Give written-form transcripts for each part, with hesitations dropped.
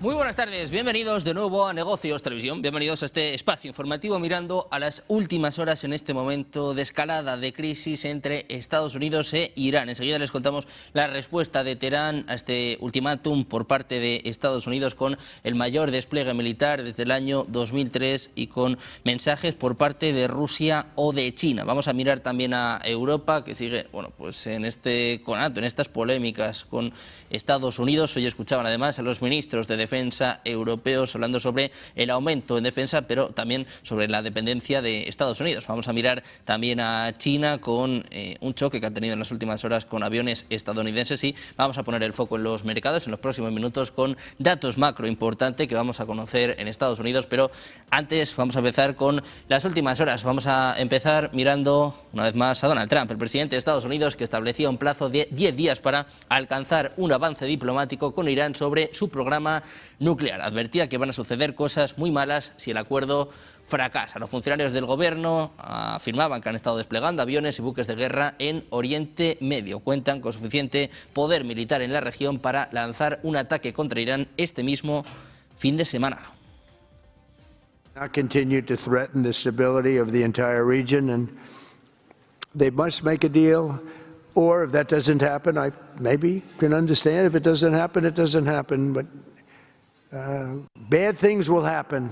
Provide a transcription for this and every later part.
Muy buenas tardes, bienvenidos de nuevo a Negocios Televisión, bienvenidos a este espacio informativo mirando a las últimas horas en este momento de escalada de crisis entre Estados Unidos e Irán. Enseguida les contamos la respuesta de Teherán a este ultimátum por parte de Estados Unidos con el mayor despliegue militar desde el año 2003 y con mensajes por parte de Rusia o de China. Vamos a mirar también a Europa, que sigue, bueno, pues en este conato, en estas polémicas con Estados Unidos. Hoy escuchaban además a los ministros de Defensa europeos hablando sobre el aumento en defensa, pero también sobre la dependencia de Estados Unidos. Vamos a mirar también a China con un choque que ha tenido en las últimas horas con aviones estadounidenses y vamos a poner el foco en los mercados en los próximos minutos con datos macro importantes que vamos a conocer en Estados Unidos, pero antes vamos a empezar con las últimas horas. Vamos a empezar mirando una vez más a Donald Trump, el presidente de Estados Unidos, que establecía un plazo de 10 días para alcanzar un avance diplomático con Irán sobre su programa nuclear. Advertía que van a suceder cosas muy malas si el acuerdo fracasa. Los funcionarios del gobierno afirmaban que han estado desplegando aviones y buques de guerra en Oriente Medio. Cuentan con suficiente poder militar en la región para lanzar un ataque contra Irán este mismo fin de semana. Not continue to threaten the stability of the entire region, and they must make a deal. Or if that doesn't happen, I maybe can understand. If it doesn't happen, it doesn't happen. But bad things will happen.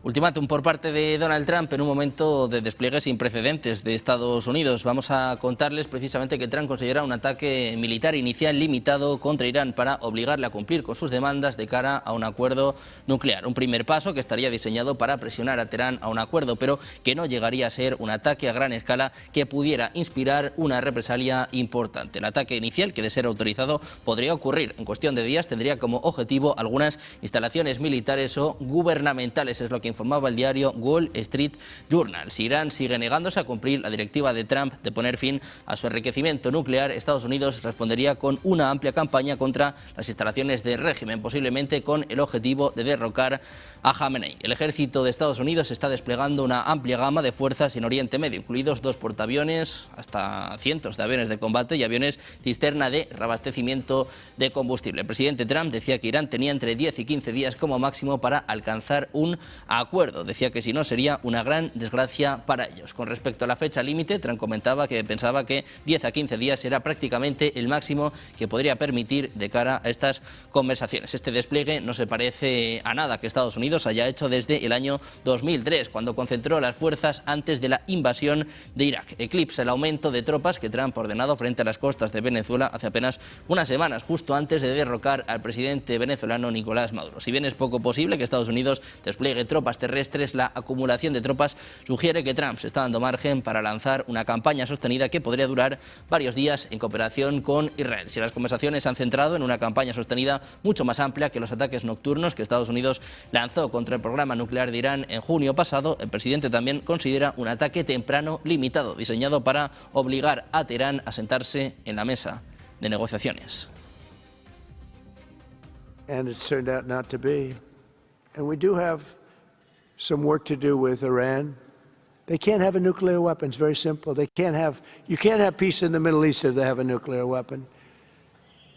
Ultimátum por parte de Donald Trump en un momento de despliegue sin precedentes de Estados Unidos. Vamos a contarles precisamente que Trump considera un ataque militar inicial limitado contra Irán para obligarle a cumplir con sus demandas de cara a un acuerdo nuclear. Un primer paso que estaría diseñado para presionar a Teherán a un acuerdo, pero que no llegaría a ser un ataque a gran escala que pudiera inspirar una represalia importante. El ataque inicial, que de ser autorizado podría ocurrir en cuestión de días, tendría como objetivo algunas instalaciones militares o gubernamentales, es lo que informaba el diario Wall Street Journal. Si Irán sigue negándose a cumplir la directiva de Trump de poner fin a su enriquecimiento nuclear, Estados Unidos respondería con una amplia campaña contra las instalaciones del régimen, posiblemente con el objetivo de derrocar a Jamenei. El ejército de Estados Unidos está desplegando una amplia gama de fuerzas en Oriente Medio, incluidos 2 portaaviones, hasta cientos de aviones de combate y aviones cisterna de reabastecimiento de combustible. El presidente Trump decía que Irán tenía entre 10 y 15 días como máximo para alcanzar un acuerdo. Decía que si no sería una gran desgracia para ellos. Con respecto a la fecha límite, Trump comentaba que pensaba que 10 a 15 días era prácticamente el máximo que podría permitir de cara a estas conversaciones. Este despliegue no se parece a nada que Estados Unidos haya hecho desde el año 2003, cuando concentró las fuerzas antes de la invasión de Irak. Eclipsa el aumento de tropas que Trump ha ordenado frente a las costas de Venezuela hace apenas unas semanas, justo antes de derrocar al presidente venezolano Nicolás Maduro. Si bien es poco posible que Estados Unidos despliegue tropas terrestres, la acumulación de tropas sugiere que Trump se está dando margen para lanzar una campaña sostenida que podría durar varios días en cooperación con Israel. Si las conversaciones se han centrado en una campaña sostenida mucho más amplia que los ataques nocturnos que Estados Unidos lanzó contra el programa nuclear de Irán en junio pasado, el presidente también considera un ataque temprano limitado, diseñado para obligar a Teherán a sentarse en la mesa de negociaciones. And it's turned out not to be. And we do have some work to do with Iran. They can't have a nuclear weapon. It's very simple. You can't have peace in the Middle East if they have a nuclear weapon.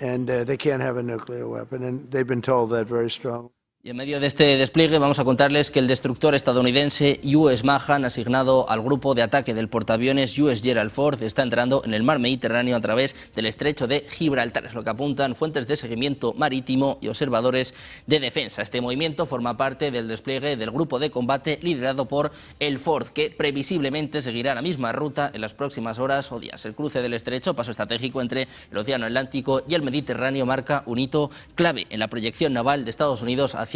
And they can't have a nuclear weapon. And they've been told that very strongly. Y en medio de este despliegue vamos a contarles que el destructor estadounidense US Mahan, asignado al grupo de ataque del portaaviones US Gerald Ford, está entrando en el mar Mediterráneo a través del estrecho de Gibraltar. Es lo que apuntan fuentes de seguimiento marítimo y observadores de defensa. Este movimiento forma parte del despliegue del grupo de combate liderado por el Ford, que previsiblemente seguirá la misma ruta en las próximas horas o días. El cruce del estrecho, paso estratégico entre el Océano Atlántico y el Mediterráneo, marca un hito clave en la proyección naval de Estados Unidos hacia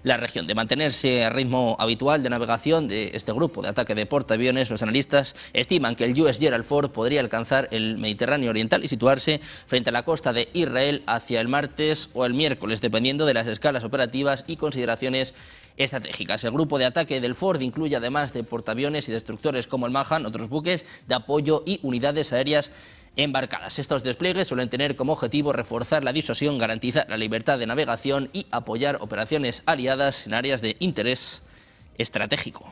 la región. De mantenerse a ritmo habitual de navegación de este grupo de ataque de portaaviones, los analistas estiman que el US Gerald Ford podría alcanzar el Mediterráneo Oriental y situarse frente a la costa de Israel hacia el martes o el miércoles, dependiendo de las escalas operativas y consideraciones estratégicas. El grupo de ataque del Ford incluye, además de portaaviones y destructores como el Mahan, otros buques de apoyo y unidades aéreas embarcadas. Estos despliegues suelen tener como objetivo reforzar la disuasión, garantizar la libertad de navegación y apoyar operaciones aliadas en áreas de interés estratégico.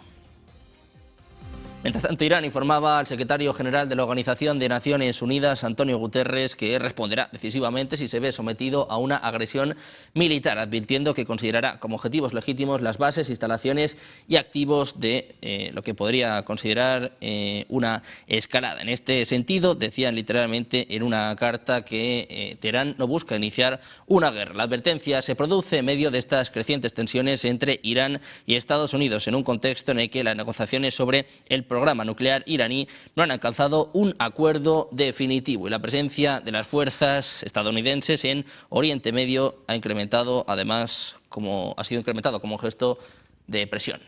Mientras tanto, Irán informaba al secretario general de la Organización de Naciones Unidas, Antonio Guterres, que responderá decisivamente si se ve sometido a una agresión militar, advirtiendo que considerará como objetivos legítimos las bases, instalaciones y activos de lo que podría considerar una escalada. En este sentido, decían literalmente en una carta que Teherán no busca iniciar una guerra. La advertencia se produce en medio de estas crecientes tensiones entre Irán y Estados Unidos, en un contexto en el que las negociaciones sobre el programa nuclear iraní no han alcanzado un acuerdo definitivo y la presencia de las fuerzas estadounidenses en Oriente Medio ha sido incrementado como gesto de presión.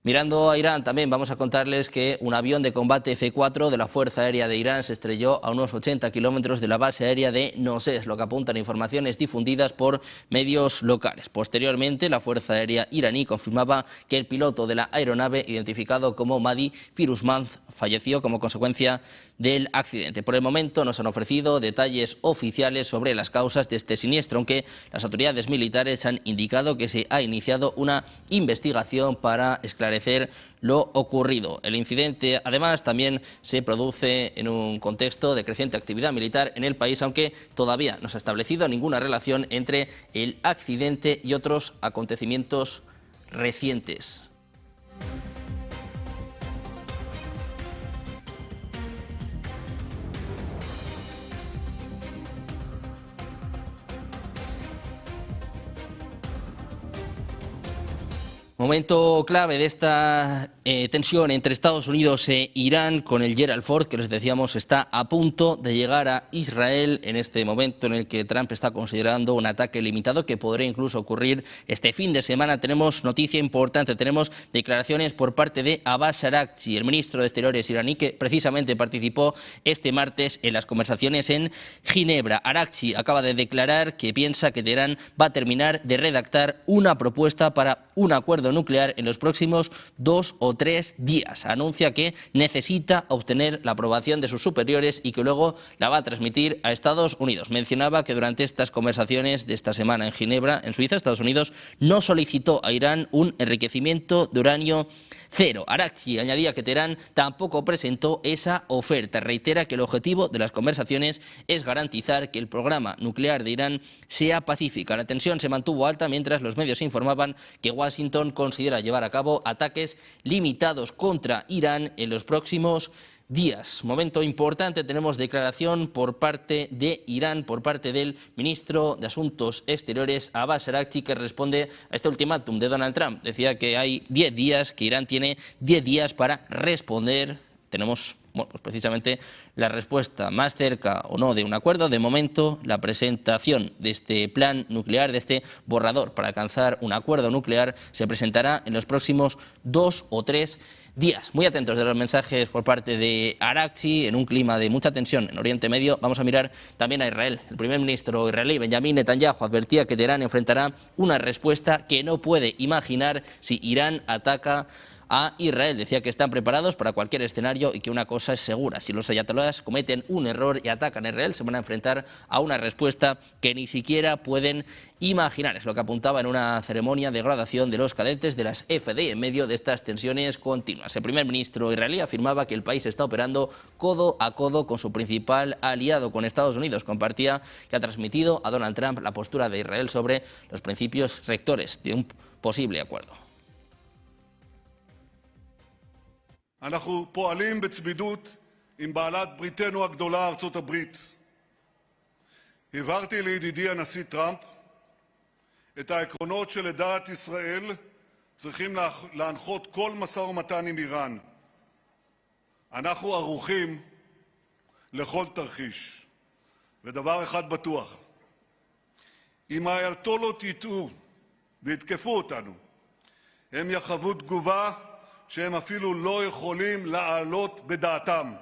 Mirando a Irán, también vamos a contarles que un avión de combate F-4 de la Fuerza Aérea de Irán se estrelló a unos 80 kilómetros de la base aérea de Noses, lo que apuntan informaciones difundidas por medios locales. Posteriormente, la Fuerza Aérea iraní confirmaba que el piloto de la aeronave, identificado como Mahdi Firuzmand, falleció como consecuencia del accidente. Por el momento no se han ofrecido detalles oficiales sobre las causas de este siniestro, aunque las autoridades militares han indicado que se ha iniciado una investigación para esclarecer lo ocurrido. El incidente, además, también se produce en un contexto de creciente actividad militar en el país, aunque todavía no se ha establecido ninguna relación entre el accidente y otros acontecimientos recientes. Momento clave de esta tensión entre Estados Unidos e Irán, con el Gerald Ford, que les decíamos está a punto de llegar a Israel en este momento en el que Trump está considerando un ataque limitado que podría incluso ocurrir este fin de semana. Tenemos noticia importante, tenemos declaraciones por parte de Abbas Araghchi, el ministro de Exteriores iraní, que precisamente participó este martes en las conversaciones en Ginebra. Araghchi acaba de declarar que piensa que Teherán va a terminar de redactar una propuesta para un acuerdo nuclear en los próximos 2 o 3 días. Anuncia que necesita obtener la aprobación de sus superiores y que luego la va a transmitir a Estados Unidos. Mencionaba que durante estas conversaciones de esta semana en Ginebra, en Suiza, Estados Unidos no solicitó a Irán un enriquecimiento de uranio cero. Araghchi añadía que Teherán tampoco presentó esa oferta. Reitera que el objetivo de las conversaciones es garantizar que el programa nuclear de Irán sea pacífico. La tensión se mantuvo alta mientras los medios informaban que Washington considera llevar a cabo ataques limitados contra Irán en los próximos días. Momento importante, tenemos declaración por parte de Irán, por parte del ministro de Asuntos Exteriores, Abbas Araghchi, que responde a este ultimátum de Donald Trump. Decía que hay 10 días, que Irán tiene 10 días para responder. Tenemos, bueno, pues precisamente la respuesta más cerca o no de un acuerdo. De momento, la presentación de este plan nuclear, de este borrador para alcanzar un acuerdo nuclear, se presentará en los próximos 2 o 3 días. Muy atentos de los mensajes por parte de Araghchi en un clima de mucha tensión en Oriente Medio. Vamos a mirar también a Israel. El primer ministro israelí, Benjamin Netanyahu, advertía que Teherán enfrentará una respuesta que no puede imaginar si Irán ataca a Israel. Decía que están preparados para cualquier escenario y que una cosa es segura: si los ayatolás cometen un error y atacan a Israel, se van a enfrentar a una respuesta que ni siquiera pueden imaginar. Es lo que apuntaba en una ceremonia de graduación de los cadetes de las FDI en medio de estas tensiones continuas. El primer ministro israelí afirmaba que el país está operando codo a codo con su principal aliado, con Estados Unidos. Compartía que ha transmitido a Donald Trump la postura de Israel sobre los principios rectores de un posible acuerdo. אנחנו פועלים בצמידות עם בעלת בריתנו הגדולה, ארצות הברית. הבהרתי לידידי הנשיא טראמפ את העקרונות שלדעת ישראל צריכים להנחות כל משא ומתן עם איראן. אנחנו ערוכים לכל תרחיש. ודבר אחד בטוח, אם האייתולות יטעו ויתקפו אותנו, הם יחוו תגובה שהם אפילו לא יכולים לעלות בדעתם.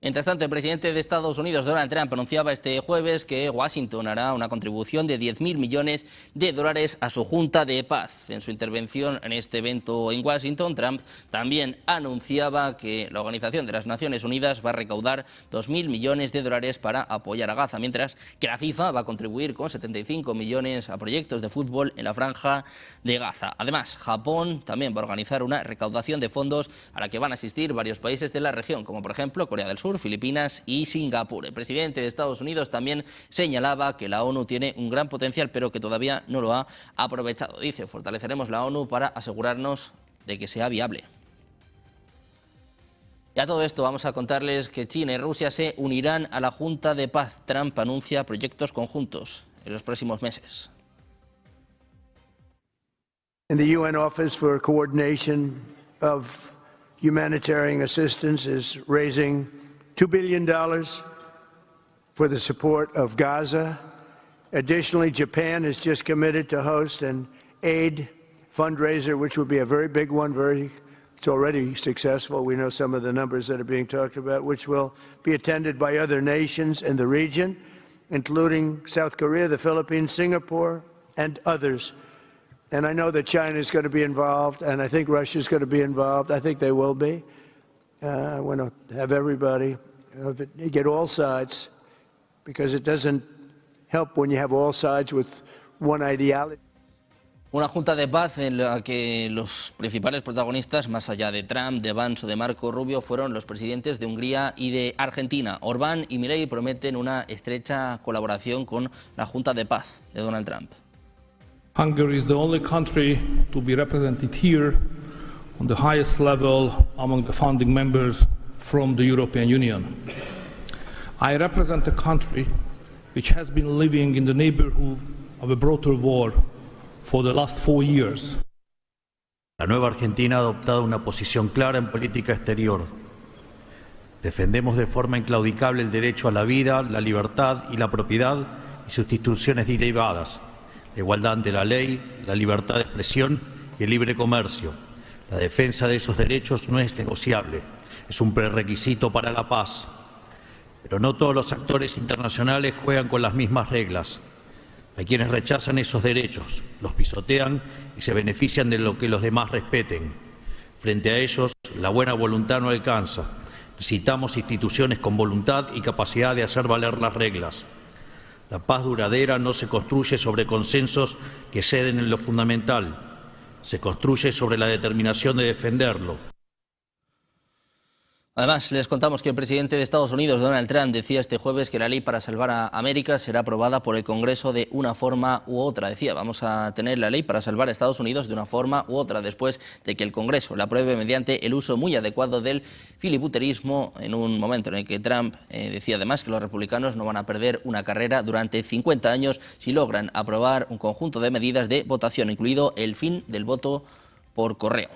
Mientras tanto, el presidente de Estados Unidos, Donald Trump, anunciaba este jueves que Washington hará una contribución de 10.000 millones de dólares a su Junta de Paz. En su intervención en este evento en Washington, Trump también anunciaba que la Organización de las Naciones Unidas va a recaudar 2.000 millones de dólares para apoyar a Gaza, mientras que la FIFA va a contribuir con 75 millones a proyectos de fútbol en la franja de Gaza. Además, Japón también va a organizar una recaudación de fondos a la que van a asistir varios países de la región, como por ejemplo Corea del Sur, Filipinas y Singapur. El presidente de Estados Unidos también señalaba que la ONU tiene un gran potencial, pero que todavía no lo ha aprovechado. Dice, fortaleceremos la ONU para asegurarnos de que sea viable. Y a todo esto vamos a contarles que China y Rusia se unirán a la Junta de Paz. Trump anuncia proyectos conjuntos en los próximos meses. And the UN Office for Coordination of Humanitarian Assistance is raising $2 billion for the support of Gaza. Additionally, Japan has just committed to host an aid fundraiser, which will be a very big one. It's already successful. We know some of the numbers that are being talked about, which will be attended by other nations in the region, including South Korea, the Philippines, Singapore, and others. And I know that China is going to be involved, and I think Russia is going to be involved. I think they will be. I want to have everybody get all sides, because it doesn't help when you have all sides with one ideology. Una junta de paz en la que los principales protagonistas, más allá de Trump, de Vance o de Marco Rubio, fueron los presidentes de Hungría y de Argentina. Orbán y Milei prometen una estrecha colaboración con la Junta de Paz de Donald Trump. Hungary is the only country to be represented here on the highest level among the founding members from the European Union. I represent a country which has been living in the neighborhood of a brutal war for the last 4 years. La nueva Argentina ha adoptado una posición clara en política exterior. Defendemos de forma inclaudicable el derecho a la vida, la libertad y la propiedad y sus instituciones derivadas, la igualdad ante la ley, la libertad de expresión y el libre comercio. La defensa de esos derechos no es negociable, es un prerequisito para la paz. Pero no todos los actores internacionales juegan con las mismas reglas. Hay quienes rechazan esos derechos, los pisotean y se benefician de lo que los demás respeten. Frente a ellos, la buena voluntad no alcanza. Necesitamos instituciones con voluntad y capacidad de hacer valer las reglas. La paz duradera no se construye sobre consensos que ceden en lo fundamental. Se construye sobre la determinación de defenderlo. Además, les contamos que el presidente de Estados Unidos, Donald Trump, decía este jueves que la ley para salvar a América será aprobada por el Congreso de una forma u otra. Decía, vamos a tener la ley para salvar a Estados Unidos de una forma u otra, después de que el Congreso la apruebe mediante el uso muy adecuado del filibusterismo, en un momento en el que Trump decía además que los republicanos no van a perder una carrera durante 50 años si logran aprobar un conjunto de medidas de votación, incluido el fin del voto por correo.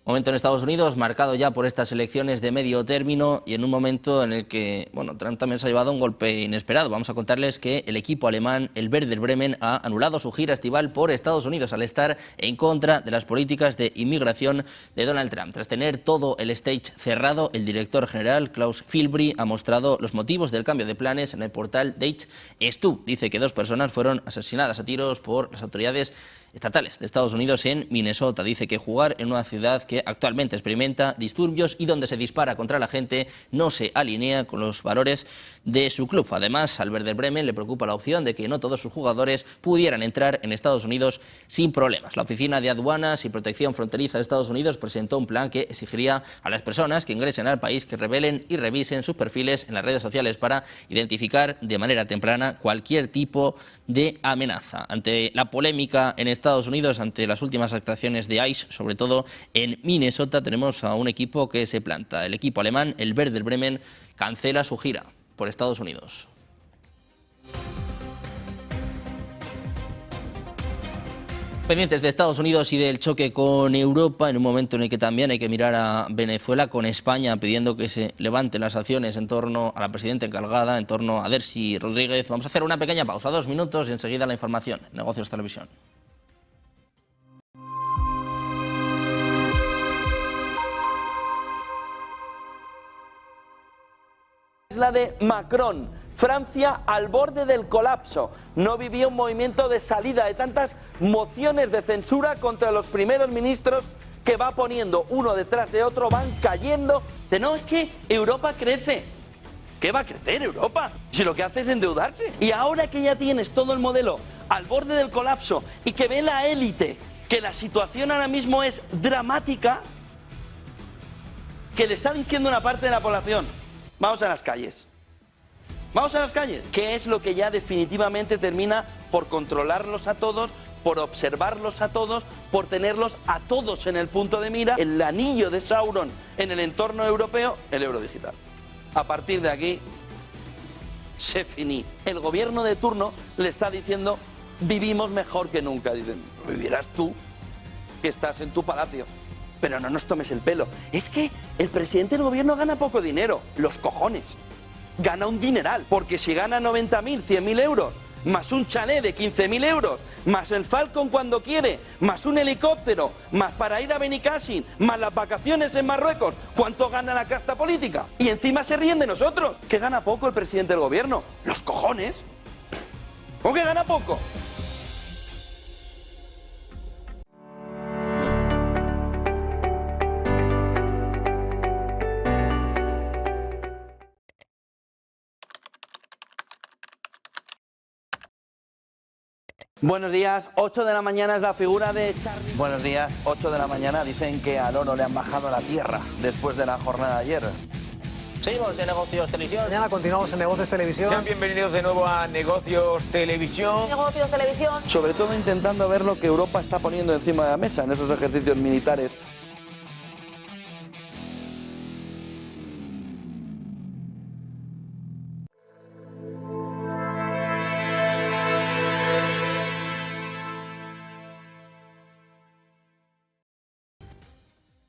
Momento en Estados Unidos marcado ya por estas elecciones de medio término y en un momento en el que Trump también se ha llevado un golpe inesperado. Vamos a contarles que el equipo alemán, el Werder Bremen, ha anulado su gira estival por Estados Unidos al estar en contra de las políticas de inmigración de Donald Trump. Tras tener todo el stage cerrado, el director general, Klaus Filbry, ha mostrado los motivos del cambio de planes en el portal DHSTU. Dice que 2 personas fueron asesinadas a tiros por las autoridades estatales de Estados Unidos en Minnesota. Dice que jugar en una ciudad que actualmente experimenta disturbios y donde se dispara contra la gente no se alinea con los valores de su club. Además, al Werder Bremen le preocupa la opción de que no todos sus jugadores pudieran entrar en Estados Unidos sin problemas. La Oficina de Aduanas y Protección Fronteriza de Estados Unidos presentó un plan que exigiría a las personas que ingresen al país que revelen y revisen sus perfiles en las redes sociales para identificar de manera temprana cualquier tipo de amenaza. Ante la polémica en Estados Unidos, ante las últimas actuaciones de ICE, sobre todo en Minnesota, tenemos a un equipo que se planta. El equipo alemán, el Werder Bremen, cancela su gira por Estados Unidos. Pendientes de Estados Unidos y del choque con Europa, en un momento en el que también hay que mirar a Venezuela con España pidiendo que se levanten las acciones en torno a la presidenta encargada, en torno a Delcy Rodríguez. Vamos a hacer una pequeña pausa, 2 minutos, y enseguida la información. Negocios Televisión. es la de Macron. Francia al borde del colapso. No vivía un movimiento de salida de tantas mociones de censura contra los primeros ministros que va poniendo uno detrás de otro, van cayendo. De no, es que Europa crece. ¿Qué va a crecer Europa? Si lo que hace es endeudarse. Y ahora que ya tienes todo el modelo al borde del colapso y que ve la élite que la situación ahora mismo es dramática, que le está diciendo una parte de la población, vamos a las calles. Vamos a las calles. ¿Qué es lo que ya definitivamente termina por controlarlos a todos, por observarlos a todos, por tenerlos a todos en el punto de mira? El anillo de Sauron en el entorno europeo, el euro digital. A partir de aquí, se finí. El gobierno de turno le está diciendo, vivimos mejor que nunca. Dicen, vivirás tú, que estás en tu palacio. Pero no nos tomes el pelo. Es que el presidente del gobierno gana poco dinero. Los cojones. Gana un dineral, porque si gana 90.000, 100.000 euros, más un chalet de 15.000 euros, más el Falcon cuando quiere, más un helicóptero, más para ir a Benicàssim, más las vacaciones en Marruecos, ¿cuánto gana la casta política? Y encima se ríen de nosotros, que gana poco el presidente del gobierno. ¡Los cojones! ¿Cómo que gana poco? Buenos días, 8 de la mañana es la figura de Charlie. Buenos días, 8 de la mañana, dicen que al oro le han bajado a la tierra después de la jornada de ayer. Seguimos en Negocios Televisión. Mañana continuamos en Negocios Televisión. Sean bienvenidos de nuevo a Negocios Televisión. Negocios Televisión. Sobre todo intentando ver lo que Europa está poniendo encima de la mesa en esos ejercicios militares.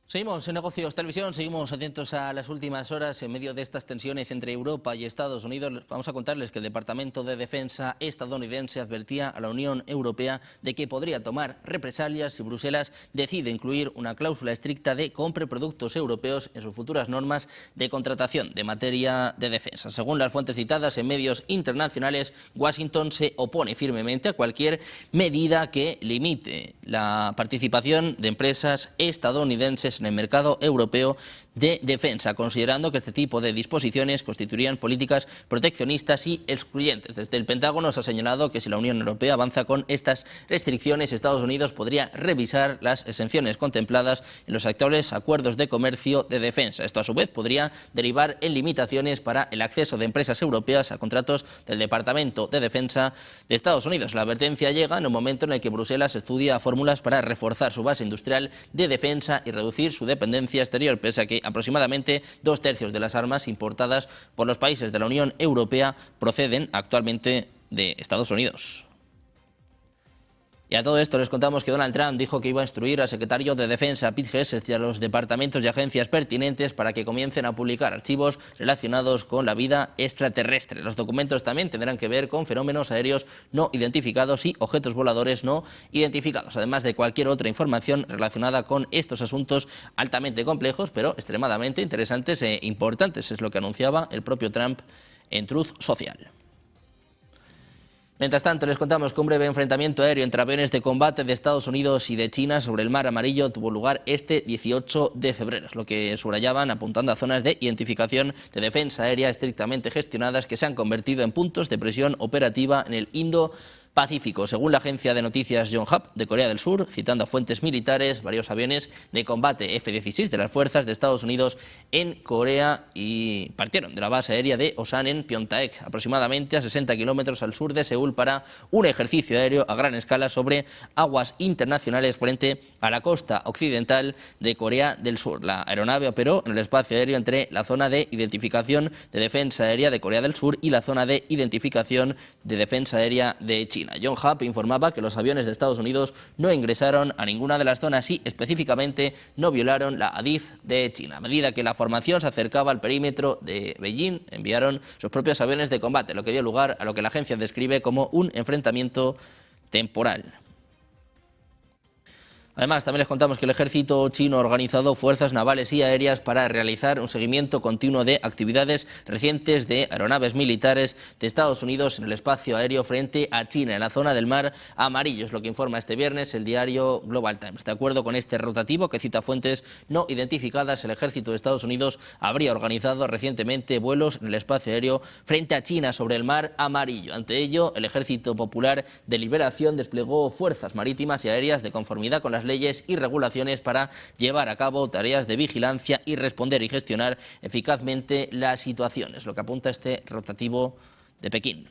Seguimos en Negocios Televisión, seguimos atentos a las últimas horas en medio de estas tensiones entre Europa y Estados Unidos. Vamos a contarles que el Departamento de Defensa estadounidense advertía a la Unión Europea de que podría tomar represalias si Bruselas decide incluir una cláusula estricta de compre productos europeos en sus futuras normas de contratación de materia de defensa. Según las fuentes citadas en medios internacionales, Washington se opone firmemente a cualquier medida que limite la participación de empresas estadounidenses en el mercado europeo de defensa, considerando que este tipo de disposiciones constituirían políticas proteccionistas y excluyentes. Desde el Pentágono se ha señalado que si la Unión Europea avanza con estas restricciones, Estados Unidos podría revisar las exenciones contempladas en los actuales acuerdos de comercio de defensa. Esto, a su vez, podría derivar en limitaciones para el acceso de empresas europeas a contratos del Departamento de Defensa de Estados Unidos. La advertencia llega en un momento en el que Bruselas estudia fórmulas para reforzar su base industrial de defensa y reducir su dependencia exterior, pese a que aproximadamente 2/3 de las armas importadas por los países de la Unión Europea proceden actualmente de Estados Unidos. Y a todo esto les contamos que Donald Trump dijo que iba a instruir al secretario de Defensa, Pete Hegseth, y a los departamentos y agencias pertinentes para que comiencen a publicar archivos relacionados con la vida extraterrestre. Los documentos también tendrán que ver con fenómenos aéreos no identificados y objetos voladores no identificados, además de cualquier otra información relacionada con estos asuntos altamente complejos, pero extremadamente interesantes e importantes. Es lo que anunciaba el propio Trump en Truth Social. Mientras tanto, les contamos que un breve enfrentamiento aéreo entre aviones de combate de Estados Unidos y de China sobre el Mar Amarillo tuvo lugar este 18 de febrero, es lo que subrayaban apuntando a zonas de identificación de defensa aérea estrictamente gestionadas que se han convertido en puntos de presión operativa en el Indo-Pacífico. Según la agencia de noticias Yonhap de Corea del Sur, citando a fuentes militares, varios aviones de combate F-16 de las fuerzas de Estados Unidos en Corea y partieron de la base aérea de Osan en Pyeongtaek, aproximadamente a 60 kilómetros al sur de Seúl, para un ejercicio aéreo a gran escala sobre aguas internacionales frente a la costa occidental de Corea del Sur. La aeronave operó en el espacio aéreo entre la zona de identificación de defensa aérea de Corea del Sur y la zona de identificación de defensa aérea de China. Yonhap informaba que los aviones de Estados Unidos no ingresaron a ninguna de las zonas y específicamente no violaron la ADIF de China. A medida que la formación se acercaba al perímetro de Beijing, enviaron sus propios aviones de combate, lo que dio lugar a lo que la agencia describe como un enfrentamiento temporal. Además, también les contamos que el ejército chino ha organizado fuerzas navales y aéreas para realizar un seguimiento continuo de actividades recientes de aeronaves militares de Estados Unidos en el espacio aéreo frente a China, en la zona del Mar Amarillo. Es lo que informa este viernes el diario Global Times. De acuerdo con este rotativo, que cita fuentes no identificadas, el ejército de Estados Unidos habría organizado recientemente vuelos en el espacio aéreo frente a China sobre el Mar Amarillo. Ante ello, el Ejército Popular de Liberación desplegó fuerzas marítimas y aéreas de conformidad con las leyes y regulaciones para llevar a cabo tareas de vigilancia y responder y gestionar eficazmente las situaciones, lo que apunta este rotativo de Pekín.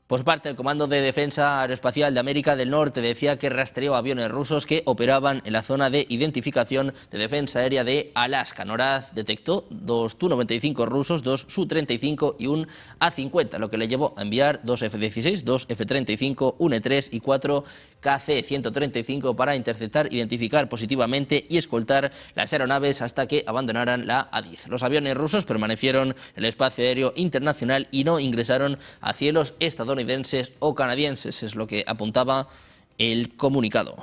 Por su parte, el Comando de Defensa Aeroespacial de América del Norte decía que rastreó aviones rusos que operaban en la zona de identificación de defensa aérea de Alaska. NORAD detectó 2 Tu-95 rusos, 2 Su-35 y un A-50, lo que le llevó a enviar 2 F-16, 2 F-35, un E-3 y 4 KC-135 para interceptar, identificar positivamente y escoltar las aeronaves hasta que abandonaran la A-10. Los aviones rusos permanecieron en el espacio aéreo internacional y no ingresaron a cielos estadounidenses o canadienses, es lo que apuntaba el comunicado.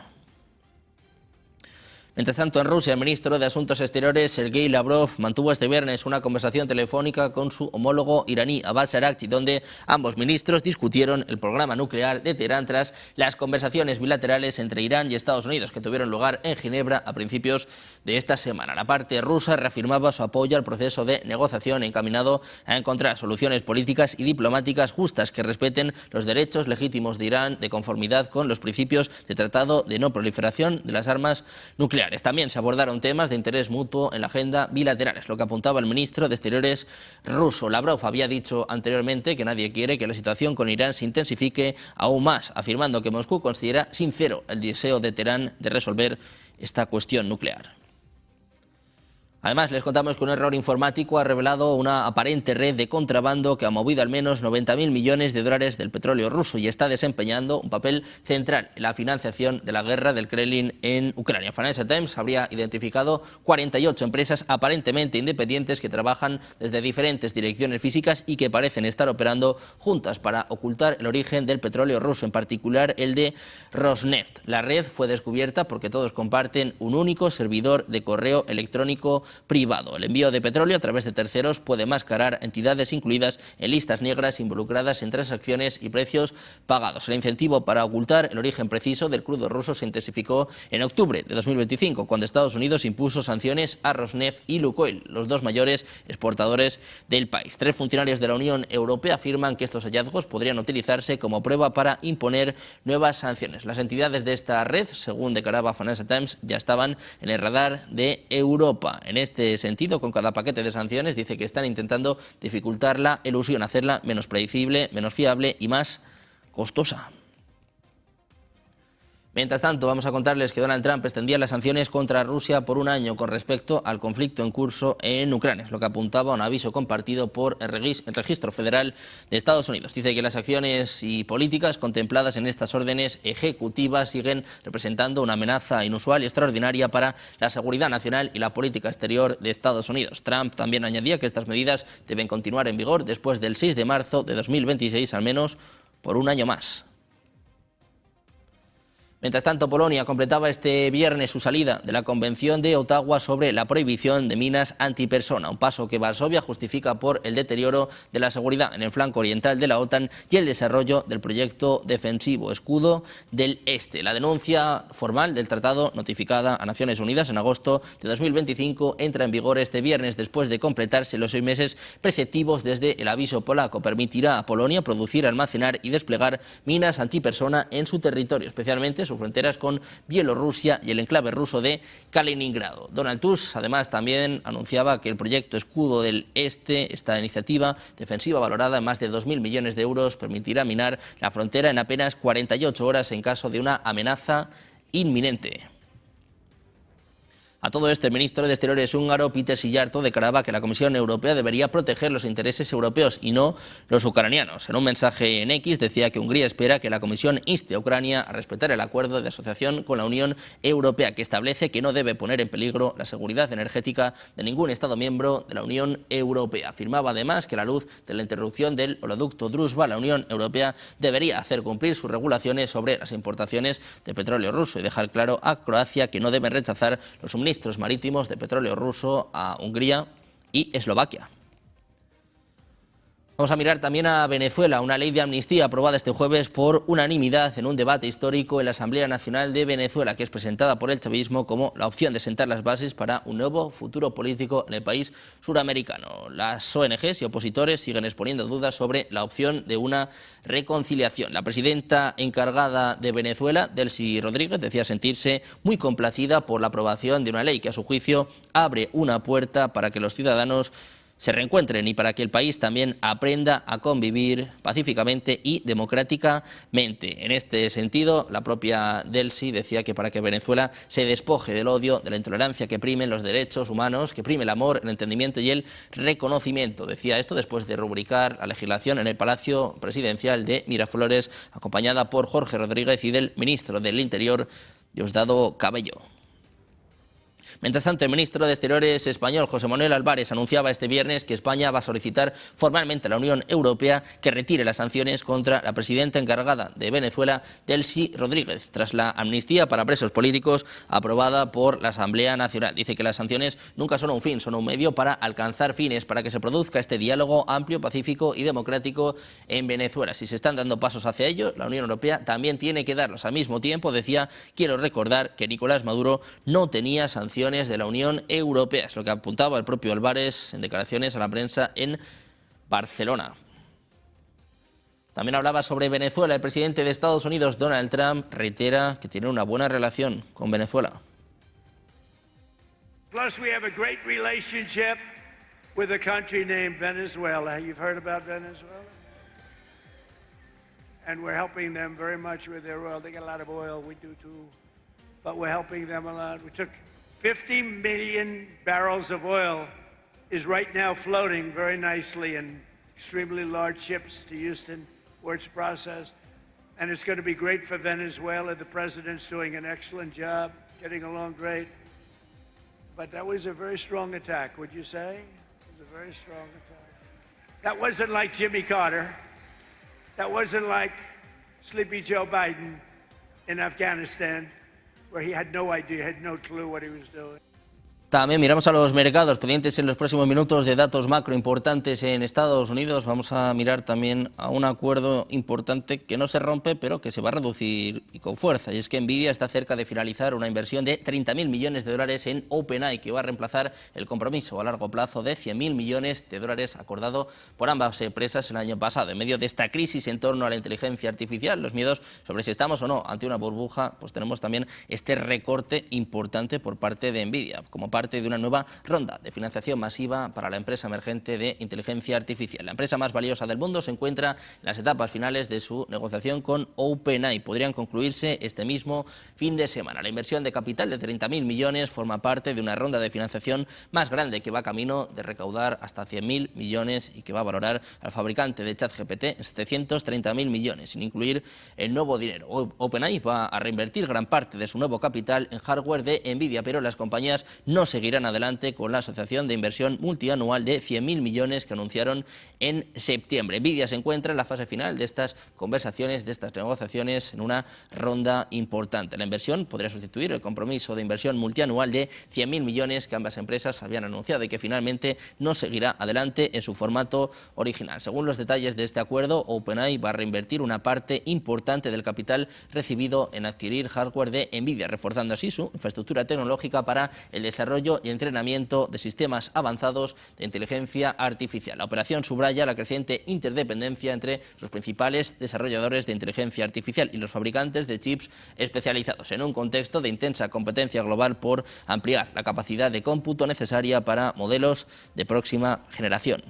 Mientras tanto, en Rusia, el ministro de Asuntos Exteriores, Sergei Lavrov, mantuvo este viernes una conversación telefónica con su homólogo iraní, Abbas Araghchi, donde ambos ministros discutieron el programa nuclear de Teherán tras las conversaciones bilaterales entre Irán y Estados Unidos, que tuvieron lugar en Ginebra a principios de esta semana. La parte rusa reafirmaba su apoyo al proceso de negociación encaminado a encontrar soluciones políticas y diplomáticas justas que respeten los derechos legítimos de Irán de conformidad con los principios del Tratado de No Proliferación de las Armas Nucleares. También se abordaron temas de interés mutuo en la agenda bilateral, es lo que apuntaba el ministro de Exteriores ruso. Lavrov había dicho anteriormente que nadie quiere que la situación con Irán se intensifique aún más, afirmando que Moscú considera sincero el deseo de Teherán de resolver esta cuestión nuclear. Además, les contamos que un error informático ha revelado una aparente red de contrabando que ha movido al menos 90.000 millones de dólares del petróleo ruso y está desempeñando un papel central en la financiación de la guerra del Kremlin en Ucrania. Financial Times habría identificado 48 empresas aparentemente independientes que trabajan desde diferentes direcciones físicas y que parecen estar operando juntas para ocultar el origen del petróleo ruso, en particular el de Rosneft. La red fue descubierta porque todos comparten un único servidor de correo electrónico privado. El envío de petróleo a través de terceros puede mascarar entidades incluidas en listas negras involucradas en transacciones y precios pagados. El incentivo para ocultar el origen preciso del crudo ruso se intensificó en octubre de 2025, cuando Estados Unidos impuso sanciones a Rosneft y Lukoil, los dos mayores exportadores del país. 3 funcionarios de la Unión Europea afirman que estos hallazgos podrían utilizarse como prueba para imponer nuevas sanciones. Las entidades de esta red, según declaraba Financial Times, ya estaban en el radar de Europa. En este sentido, con cada paquete de sanciones, dice que están intentando dificultar la elusión, hacerla menos predecible, menos fiable y más costosa. Mientras tanto, vamos a contarles que Donald Trump extendía las sanciones contra Rusia por un año con respecto al conflicto en curso en Ucrania, es lo que apuntaba un aviso compartido por el Registro Federal de Estados Unidos. Dice que las acciones y políticas contempladas en estas órdenes ejecutivas siguen representando una amenaza inusual y extraordinaria para la seguridad nacional y la política exterior de Estados Unidos. Trump también añadía que estas medidas deben continuar en vigor después del 6 de marzo de 2026, al menos por un año más. Mientras tanto, Polonia completaba este viernes su salida de la Convención de Ottawa sobre la prohibición de minas antipersona, un paso que Varsovia justifica por el deterioro de la seguridad en el flanco oriental de la OTAN y el desarrollo del proyecto defensivo Escudo del Este. La denuncia formal del tratado, notificada a Naciones Unidas en agosto de 2025, entra en vigor este viernes después de completarse los 6 meses preceptivos desde el aviso polaco. Permitirá a Polonia producir, almacenar y desplegar minas antipersona en su territorio, especialmente sus fronteras con Bielorrusia y el enclave ruso de Kaliningrado. Donald Tusk además también anunciaba que el proyecto Escudo del Este, esta iniciativa defensiva valorada en más de 2.000 millones de euros, permitirá minar la frontera en apenas 48 horas en caso de una amenaza inminente. A todo esto, el ministro de Exteriores húngaro, Péter Szijjártó, declaraba que la Comisión Europea debería proteger los intereses europeos y no los ucranianos. En un mensaje en X decía que Hungría espera que la Comisión inste a Ucrania a respetar el acuerdo de asociación con la Unión Europea, que establece que no debe poner en peligro la seguridad energética de ningún Estado miembro de la Unión Europea. Afirmaba además que a la luz de la interrupción del oleoducto Druzhba, la Unión Europea debería hacer cumplir sus regulaciones sobre las importaciones de petróleo ruso y dejar claro a Croacia que no deben rechazar los suministros marítimos de petróleo ruso a Hungría y Eslovaquia. Vamos a mirar también a Venezuela, una ley de amnistía aprobada este jueves por unanimidad en un debate histórico en la Asamblea Nacional de Venezuela, que es presentada por el chavismo como la opción de sentar las bases para un nuevo futuro político en el país suramericano. Las ONGs y opositores siguen exponiendo dudas sobre la opción de una reconciliación. La presidenta encargada de Venezuela, Delcy Rodríguez, decía sentirse muy complacida por la aprobación de una ley que a su juicio abre una puerta para que los ciudadanos se reencuentren y para que el país también aprenda a convivir pacíficamente y democráticamente. En este sentido, la propia Delcy decía que para que Venezuela se despoje del odio, de la intolerancia, que primen los derechos humanos, que prime el amor, el entendimiento y el reconocimiento. Decía esto después de rubricar la legislación en el Palacio Presidencial de Miraflores, acompañada por Jorge Rodríguez y del ministro del Interior, Diosdado Cabello. Mientras tanto, el ministro de Exteriores español, José Manuel Álvarez, anunciaba este viernes que España va a solicitar formalmente a la Unión Europea que retire las sanciones contra la presidenta encargada de Venezuela, Delcy Rodríguez, tras la amnistía para presos políticos aprobada por la Asamblea Nacional. Dice que las sanciones nunca son un fin, son un medio para alcanzar fines, para que se produzca este diálogo amplio, pacífico y democrático en Venezuela. Si se están dando pasos hacia ello, la Unión Europea también tiene que darlos. Al mismo tiempo, decía, quiero recordar que Nicolás Maduro no tenía sanciones de la Unión Europea, es lo que apuntaba el propio Álvarez en declaraciones a la prensa en Barcelona. También hablaba sobre Venezuela. El presidente de Estados Unidos, Donald Trump, reitera que tiene una buena relación con Venezuela. Plus, we have a great relationship with a country named Venezuela. You've heard about Venezuela? And we're helping them very much with their oil. They get a lot of oil, we do too, but we're helping them a lot. We took 50 million barrels of oil is right now floating very nicely in extremely large ships to Houston, where it's processed. And it's going to be great for Venezuela. The president's doing an excellent job, getting along great. But that was a very strong attack, would you say? It was a very strong attack. That wasn't like Jimmy Carter. That wasn't like Sleepy Joe Biden in Afghanistan, where he had no idea, had no clue what he was doing. También miramos a los mercados, pendientes en los próximos minutos de datos macro importantes en Estados Unidos. Vamos a mirar también a un acuerdo importante que no se rompe, pero que se va a reducir y con fuerza. Y es que Nvidia está cerca de finalizar una inversión de 30.000 millones de dólares en OpenAI, que va a reemplazar el compromiso a largo plazo de 100.000 millones de dólares acordado por ambas empresas el año pasado. En medio de esta crisis en torno a la inteligencia artificial, los miedos sobre si estamos o no ante una burbuja, pues tenemos también este recorte importante por parte de Nvidia, como parte de una nueva ronda de financiación masiva para la empresa emergente de inteligencia artificial. La empresa más valiosa del mundo se encuentra en las etapas finales de su negociación con OpenAI. Podrían concluirse este mismo fin de semana. La inversión de capital de 30.000 millones forma parte de una ronda de financiación más grande que va camino de recaudar hasta 100.000 millones y que va a valorar al fabricante de ChatGPT en 730.000 millones, sin incluir el nuevo dinero. OpenAI va a reinvertir gran parte de su nuevo capital en hardware de Nvidia, pero las compañías no seguirán adelante con la asociación de inversión multianual de 100.000 millones que anunciaron en septiembre. Nvidia se encuentra en la fase final de estas conversaciones, de estas negociaciones, en una ronda importante. La inversión podría sustituir el compromiso de inversión multianual de 100.000 millones que ambas empresas habían anunciado y que finalmente no seguirá adelante en su formato original. Según los detalles de este acuerdo, OpenAI va a reinvertir una parte importante del capital recibido en adquirir hardware de Nvidia, reforzando así su infraestructura tecnológica para el desarrollo y entrenamiento de sistemas avanzados de inteligencia artificial. La operación subraya la creciente interdependencia entre los principales desarrolladores de inteligencia artificial y los fabricantes de chips especializados, en un contexto de intensa competencia global por ampliar la capacidad de cómputo necesaria para modelos de próxima generación.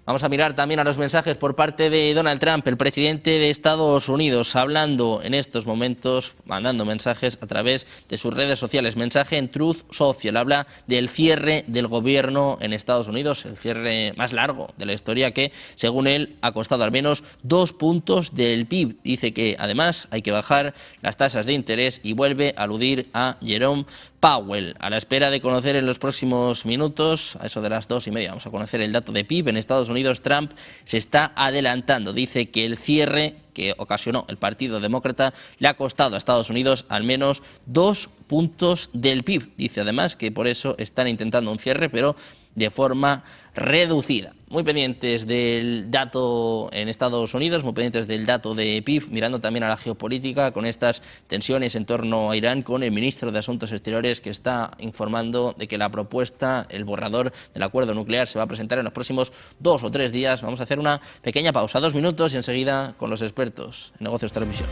Vamos a mirar también a los mensajes por parte de Donald Trump, el presidente de Estados Unidos, hablando en estos momentos, mandando mensajes a través de sus redes sociales. Mensaje en Truth Social, habla del cierre del gobierno en Estados Unidos, el cierre más largo de la historia que, según él, ha costado al menos 2 puntos del PIB. Dice que, además, hay que bajar las tasas de interés y vuelve a aludir a Jerome Powell. A la espera de conocer en los próximos minutos, a eso de las 2:30, vamos a conocer el dato de PIB en Estados Unidos. Trump se está adelantando. Dice que el cierre que ocasionó el Partido Demócrata le ha costado a Estados Unidos al menos 2 puntos del PIB. Dice además que por eso están intentando un cierre, pero de forma reducida. Muy pendientes del dato en Estados Unidos, muy pendientes del dato de PIB, mirando también a la geopolítica con estas tensiones en torno a Irán, con el ministro de Asuntos Exteriores que está informando de que la propuesta, el borrador del acuerdo nuclear, se va a presentar en los próximos 2 o 3 días. Vamos a hacer una pequeña pausa, 2 minutos, y enseguida con los expertos en Negocios Televisión.